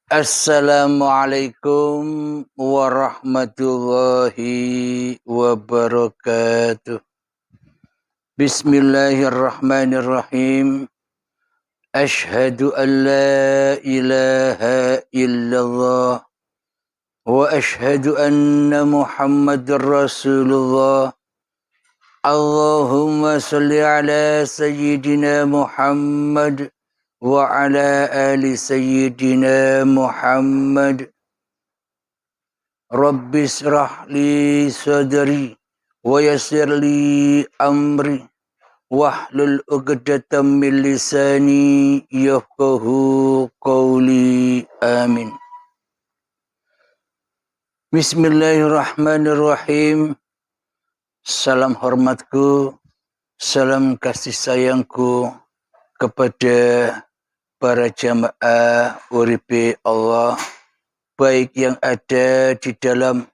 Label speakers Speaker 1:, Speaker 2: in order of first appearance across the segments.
Speaker 1: Assalamualaikum warahmatullahi wabarakatuh. Bismillahirrahmanirrahim. Ashhadu an la ilaha illallah wa ashhadu anna Muhammadar Rasulullah. Allahumma salli ala sayyidina Muhammad wa ala ali sayyidina Muhammad. Rabbi israh li sadri wa yassir li amri wahlul 'uqdatam min lisani yafqahu qawli. Amin. Bismillahirrahmanirrahim. Salam hormatku, salam kasih sayangku kepada para jamaah uripe Allah, baik yang ada di dalam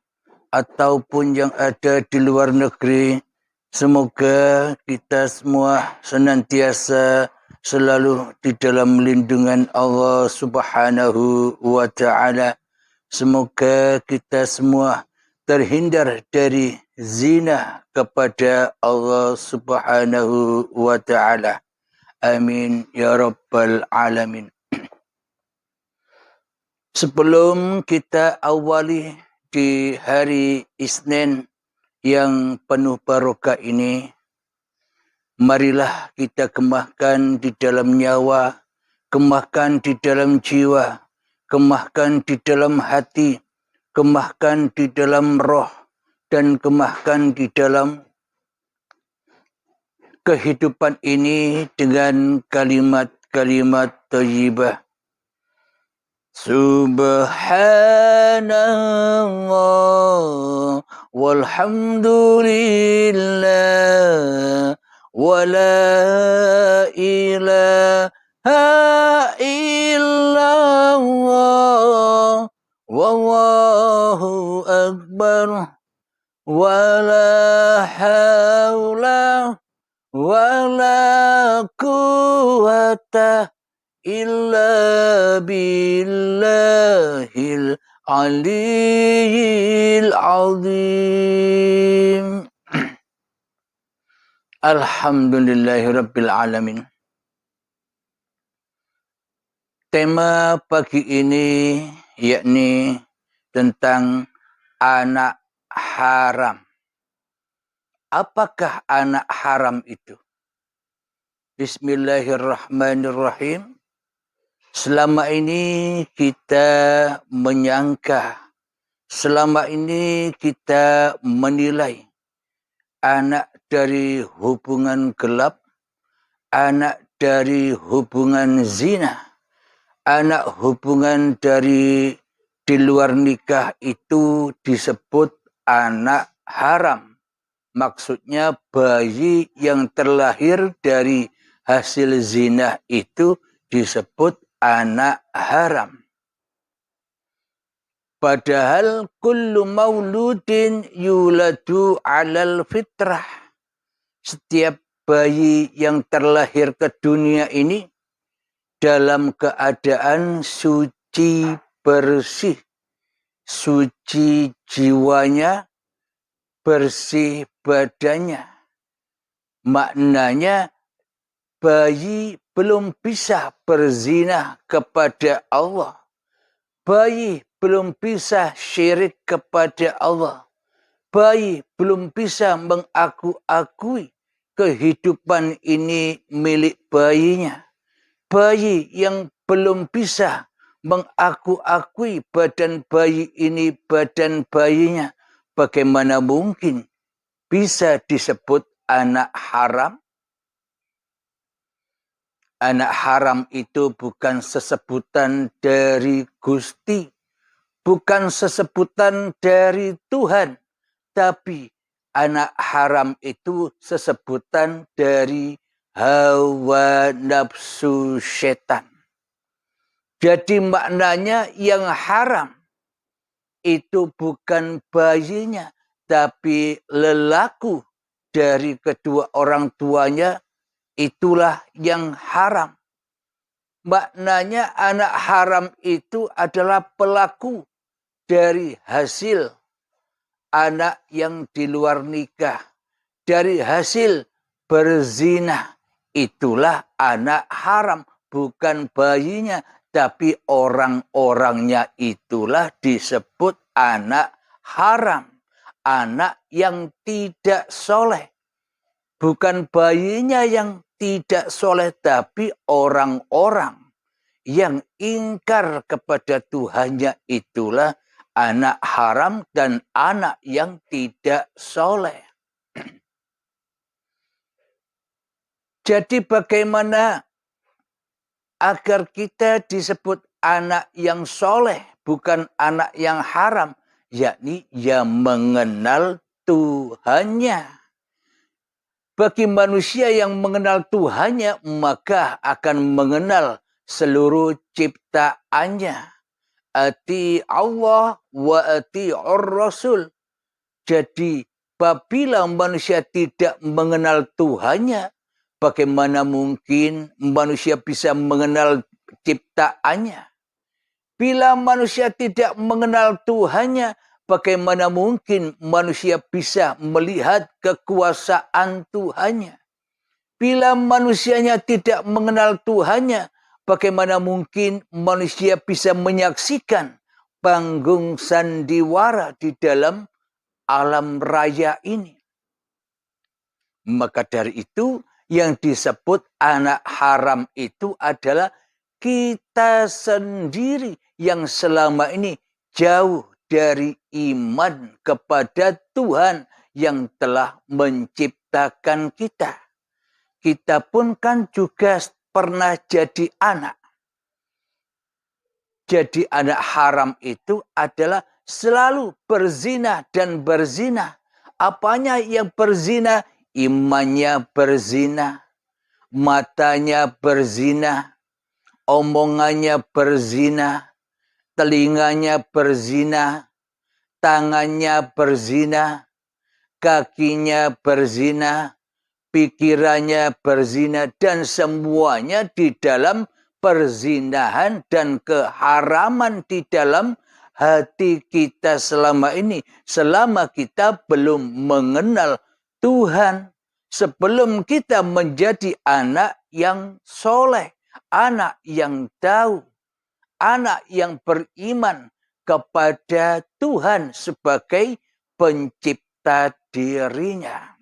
Speaker 1: ataupun yang ada di luar negeri. Semoga kita semua senantiasa selalu di dalam lindungan Allah Subhanahu wa ta'ala. Semoga kita semua terhindar dari zina kepada Allah Subhanahu wa ta'ala. Amin ya rabbal alamin. Sebelum kita awali di hari Isnin yang penuh barokah ini, marilah kita kemahkan di dalam nyawa, kemahkan di dalam jiwa, kemahkan di dalam hati, kemahkan di dalam roh, dan kemahkan di dalam kehidupan ini dengan kalimat-kalimat thayyibah. Subhanallah walhamdulillah wa la ilaha illallah wallahu akbar wa la hawla wa la quwwata illa billahil aliyyil azim. Alhamdulillahi rabbil alamin. Tema pagi ini yakni tentang anak haram. Apakah anak haram itu? Bismillahirrahmanirrahim. Selama ini kita menyangka, selama ini kita menilai anak dari hubungan gelap, anak dari hubungan zina, anak hubungan dari di luar nikah itu disebut anak haram. Maksudnya bayi yang terlahir dari hasil zina itu disebut anak haram. Padahal kullu mauludin yuladu alal fitrah. Setiap bayi yang terlahir ke dunia ini dalam keadaan suci bersih. Suci jiwanya, bersih badannya. Maknanya bayi belum bisa berzina kepada Allah. Bayi belum bisa syirik kepada Allah. Bayi belum bisa mengaku-akui kehidupan ini milik bayinya. Bayi yang belum bisa mengaku-akui badan bayi ini badan bayinya, bagaimana mungkin bisa disebut anak haram? Anak haram itu bukan sesebutan dari Gusti, bukan sesebutan dari Tuhan, tapi anak haram itu sesebutan dari hawa nafsu setan. Jadi maknanya yang haram itu bukan bayinya, tapi lelaku dari kedua orang tuanya, itulah yang haram. Maknanya anak haram itu adalah pelaku dari hasil anak yang di luar nikah. Dari hasil berzina. Itulah anak haram. Bukan bayinya. Tapi orang-orangnya itulah disebut anak haram. Anak yang tidak soleh. Bukan bayinya yang tidak soleh. Tapi orang-orang yang ingkar kepada Tuhannya itulah anak haram dan anak yang tidak soleh. Jadi bagaimana agar kita disebut anak yang soleh, bukan anak yang haram, yakni yang mengenal Tuhannya. Bagi manusia yang mengenal Tuhannya, maka akan mengenal seluruh ciptaannya. Ati Allah wa ati'ur Rasul. Jadi, apabila manusia tidak mengenal Tuhannya, bagaimana mungkin manusia bisa mengenal ciptaannya? Bila manusia tidak mengenal Tuhannya, bagaimana mungkin manusia bisa melihat kekuasaan Tuhannya? Bila manusianya tidak mengenal Tuhannya, bagaimana mungkin manusia bisa menyaksikan panggung sandiwara di dalam alam raya ini? Maka dari itu yang disebut anak haram itu adalah kita sendiri yang selama ini jauh dari iman kepada Tuhan yang telah menciptakan kita. Kita pun kan juga pernah jadi anak. Jadi anak haram itu adalah selalu berzina dan berzina. Apanya yang berzina? Imannya berzina, matanya berzina, omongannya berzina, telinganya berzina, tangannya berzina, kakinya berzina, pikirannya berzina, dan semuanya di dalam perzinahan dan keharaman di dalam hati kita selama ini. Selama kita belum mengenal Tuhan. Sebelum kita menjadi anak yang soleh. Anak yang tahu. Anak yang beriman kepada Tuhan sebagai pencipta dirinya.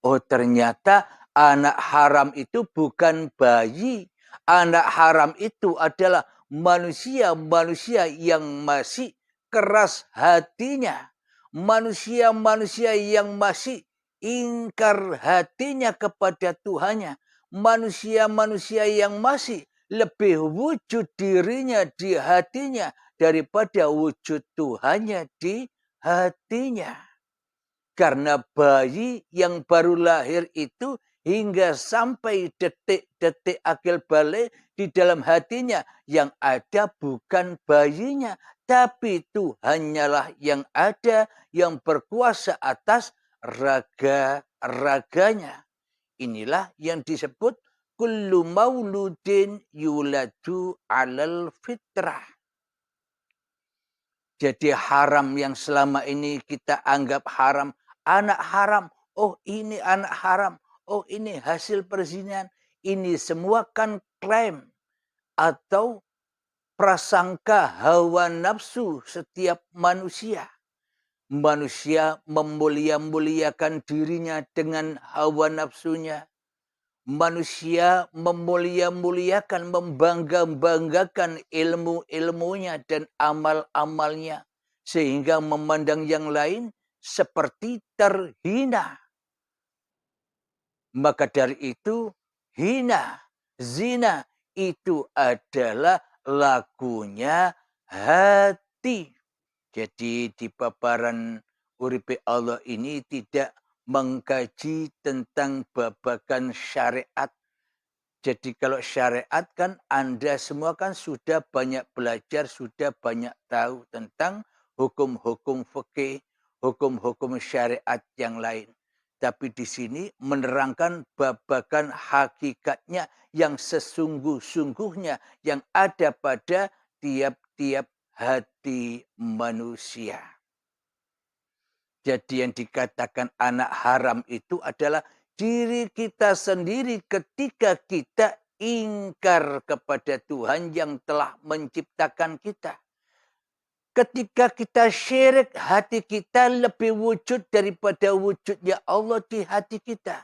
Speaker 1: Oh, ternyata anak haram itu bukan bayi. Anak haram itu adalah manusia-manusia yang masih keras hatinya. Manusia-manusia yang masih ingkar hatinya kepada Tuhannya. Manusia-manusia yang masih lebih wujud dirinya di hatinya daripada wujud Tuhannya di hatinya. Karena bayi yang baru lahir itu hingga sampai detik-detik akil balik di dalam hatinya yang ada bukan bayinya, tapi Tuhannya yang ada, yang berkuasa atas raga-raganya. Inilah yang disebut kullu mauludin yuladu alal fitrah. Jadi haram yang selama ini kita anggap haram. Anak haram. Oh, ini anak haram. Oh, ini hasil perzinahan. Ini semua kan klaim atau prasangka hawa nafsu setiap manusia. Manusia memulia-muliakan dirinya dengan hawa nafsunya. Manusia memulia-muliakan, membangga-banggakan ilmu-ilmunya dan amal-amalnya. Sehingga memandang yang lain seperti terhina. Maka dari itu, hina, zina itu adalah lakunya hati. Jadi di paparan uripe Allah ini tidak mengkaji tentang babakan syariat. Jadi kalau syariat kan Anda semua kan sudah banyak belajar, sudah banyak tahu tentang hukum-hukum fikih, hukum-hukum syariat yang lain. Tapi di sini menerangkan babakan hakikatnya yang sesungguh-sungguhnya yang ada pada tiap-tiap hati manusia. Jadi yang dikatakan anak haram itu adalah diri kita sendiri ketika kita ingkar kepada Tuhan yang telah menciptakan kita. Ketika kita syirik, hati kita lebih wujud daripada wujudnya Allah di hati kita.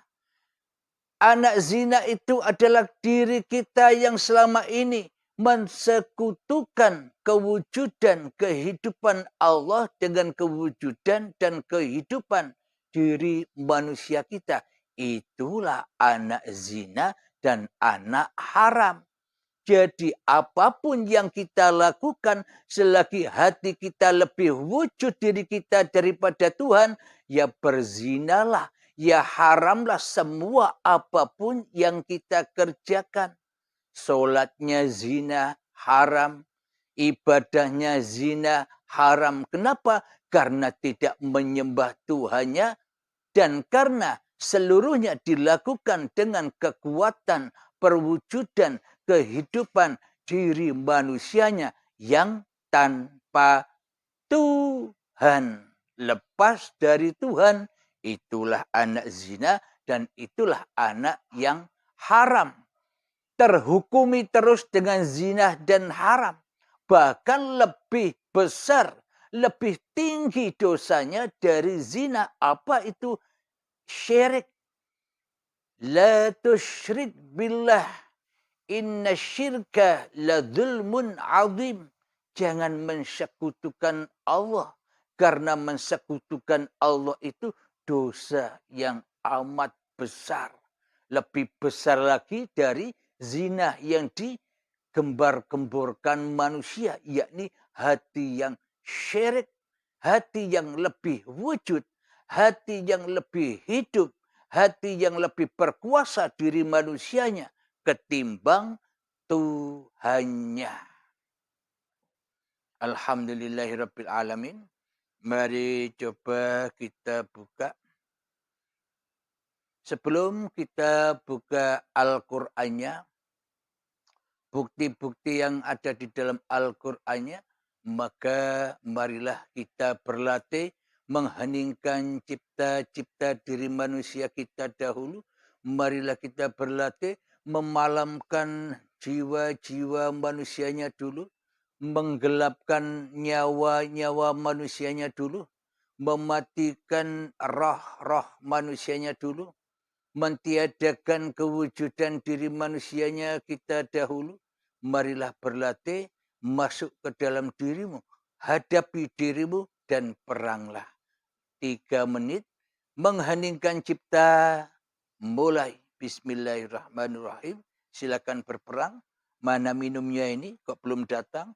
Speaker 1: Anak zina itu adalah diri kita yang selama ini mensekutukan kewujudan kehidupan Allah dengan kewujudan dan kehidupan diri manusia kita. Itulah anak zina dan anak haram. Jadi apapun yang kita lakukan selagi hati kita lebih wujud diri kita daripada Tuhan, ya berzinalah, ya haramlah semua apapun yang kita kerjakan. Solatnya zina haram, ibadahnya zina haram. Kenapa? Karena tidak menyembah Tuhannya dan karena seluruhnya dilakukan dengan kekuatan perwujudan kehidupan diri manusianya yang tanpa Tuhan. Lepas dari Tuhan, itulah anak zina dan itulah anak yang haram. Terhukumi terus dengan zina dan haram. Bahkan lebih besar, lebih tinggi dosanya dari zina. Apa itu? Syirik. La tusyrik billah. Inna syirka la zulmun azim. Jangan mensekutukan Allah. Karena mensekutukan Allah itu dosa yang amat besar. Lebih besar lagi dari zina yang digembar-gemborkan manusia. Yakni hati yang syirik. Hati yang lebih wujud. Hati yang lebih hidup. Hati yang lebih berkuasa diri manusianya ketimbang Tuhannya. Alhamdulillahirabbil alamin. Mari coba kita buka. Sebelum kita buka Al-Qur'annya, bukti-bukti yang ada di dalam Al-Qur'annya, maka marilah kita berlatih mengheningkan cipta-cipta diri manusia kita dahulu. Marilah kita berlatih memalamkan jiwa-jiwa manusianya dulu, menggelapkan nyawa-nyawa manusianya dulu, mematikan roh-roh manusianya dulu, mentiadakan kewujudan diri manusianya kita dahulu. Marilah berlatih masuk ke dalam dirimu, hadapi dirimu dan peranglah. 3 menit mengheningkan cipta, mulai. Bismillahirrahmanirrahim. Silakan berperang. Mana minumnya ini? Kok belum datang?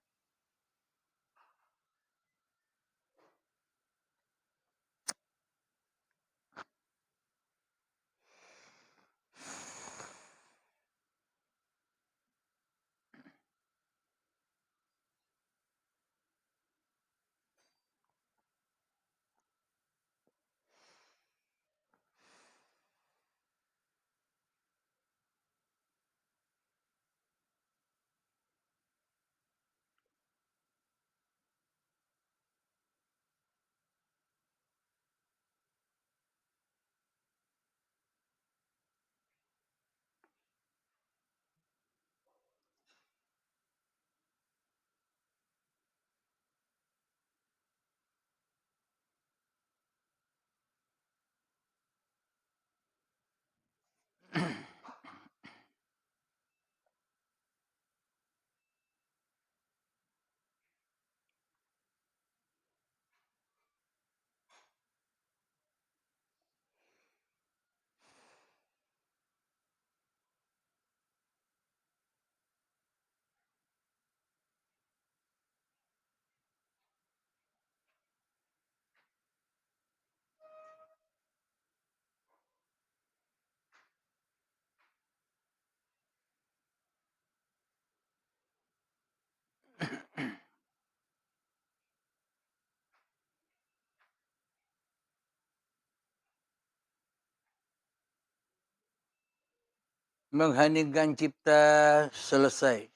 Speaker 1: Mengheningkan cipta selesai.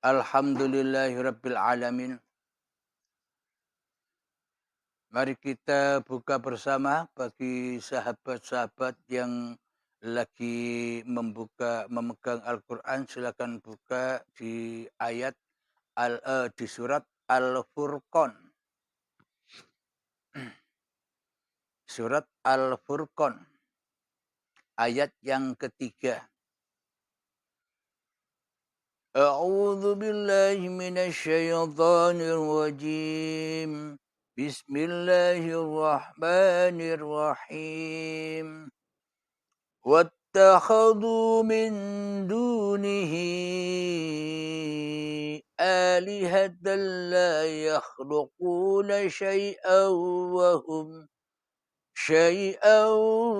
Speaker 1: Alhamdulillahirabbil alamin. Mari kita buka bersama bagi sahabat-sahabat yang lagi memegang Al-Quran. Silakan buka di ayat di surat Al-Furqan. Surat Al-Furqan. Ayat yang ketiga. A'udzu billahi minasyaitonir rajim. Bismillahirrahmanirrahim. واتخذوا من دونه آلهة لا يخلقون شيئا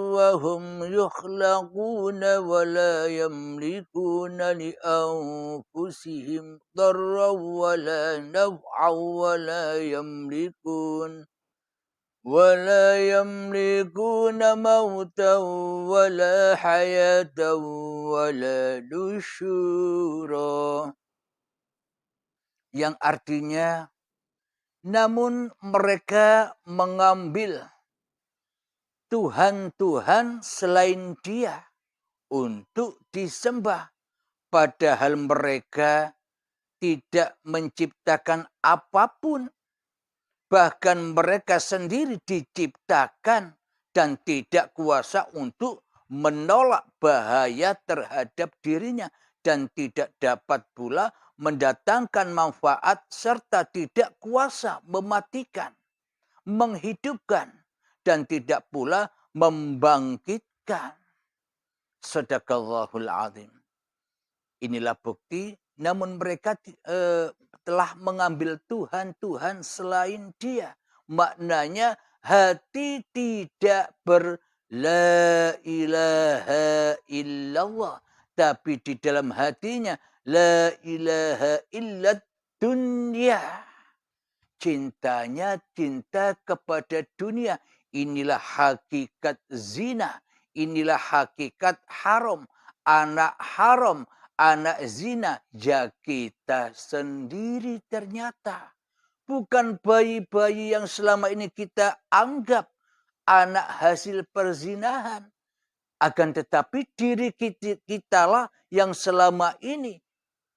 Speaker 1: وهم يخلقون ولا يملكون لأنفسهم ضرا ولا نفعا ولا يملكون موتا ولا حياة ولا نشورا. Yang artinya, namun mereka mengambil Tuhan-Tuhan selain Dia untuk disembah, padahal mereka tidak menciptakan apapun. Bahkan mereka sendiri diciptakan dan tidak kuasa untuk menolak bahaya terhadap dirinya dan tidak dapat pula mendatangkan manfaat serta tidak kuasa mematikan, menghidupkan dan tidak pula membangkitkan. Shadaqallahul azim. Inilah bukti, namun mereka telah mengambil Tuhan-Tuhan selain Dia. Maknanya hati tidak la ilaha illallah. Tapi di dalam hatinya la ilaha illat dunya. Cintanya cinta kepada dunia. Inilah hakikat zina. Inilah hakikat haram. Anak haram, anak zina, ya kita sendiri ternyata. Bukan bayi-bayi yang selama ini kita anggap anak hasil perzinahan. Akan tetapi diri kita lah yang selama ini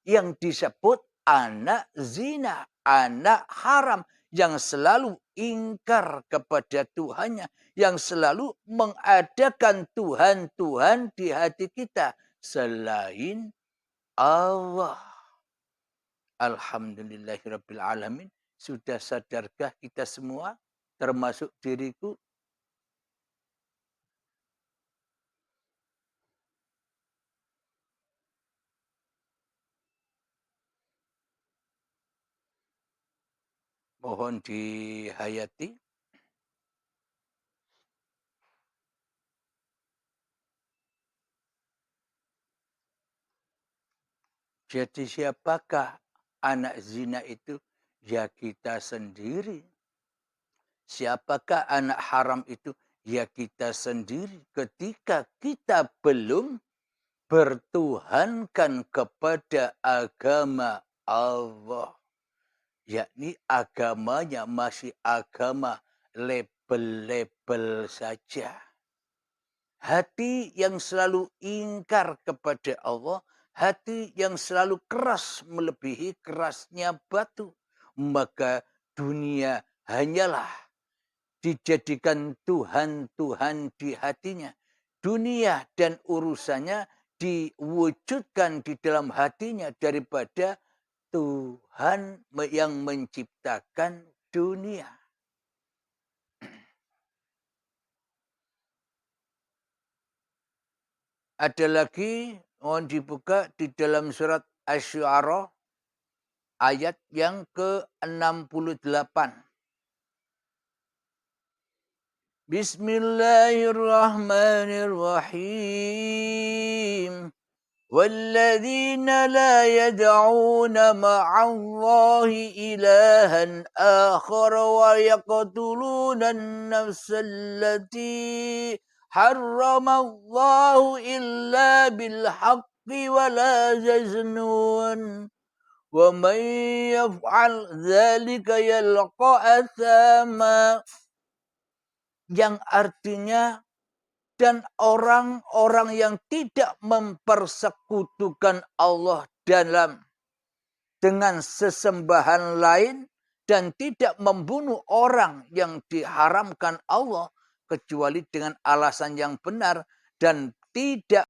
Speaker 1: yang disebut anak zina, anak haram, yang selalu ingkar kepada Tuhannya, yang selalu mengadakan Tuhan-Tuhan di hati kita selain Allah. Alhamdulillahirabbil alamin. Sudah sadarkah kita semua, termasuk diriku? Mohon dihayati. Jadi siapakah anak zina itu? Ya kita sendiri. Siapakah anak haram itu? Ya kita sendiri. Ketika kita belum bertuhankan kepada agama Allah. Yakni agamanya masih agama label-label saja. Hati yang selalu ingkar kepada Allah, hati yang selalu keras melebihi kerasnya batu, maka dunia hanyalah dijadikan Tuhan-Tuhan di hatinya. Dunia dan urusannya diwujudkan di dalam hatinya daripada Tuhan yang menciptakan dunia. Ada lagi, mohon dibuka di dalam surat Asy-Syu'ara ayat yang ke-68. Bismillahirrahmanirrahim. والذين لا يدعون مع الله إلها آخر ويقتلون النفس التي حرم الله إلا بالحق ولا يزنون ومن يفعل ذلك يلقى أثاما, yang artinya dan orang-orang yang tidak mempersekutukan Allah dengan sesembahan lain dan tidak membunuh orang yang diharamkan Allah kecuali dengan alasan yang benar dan tidak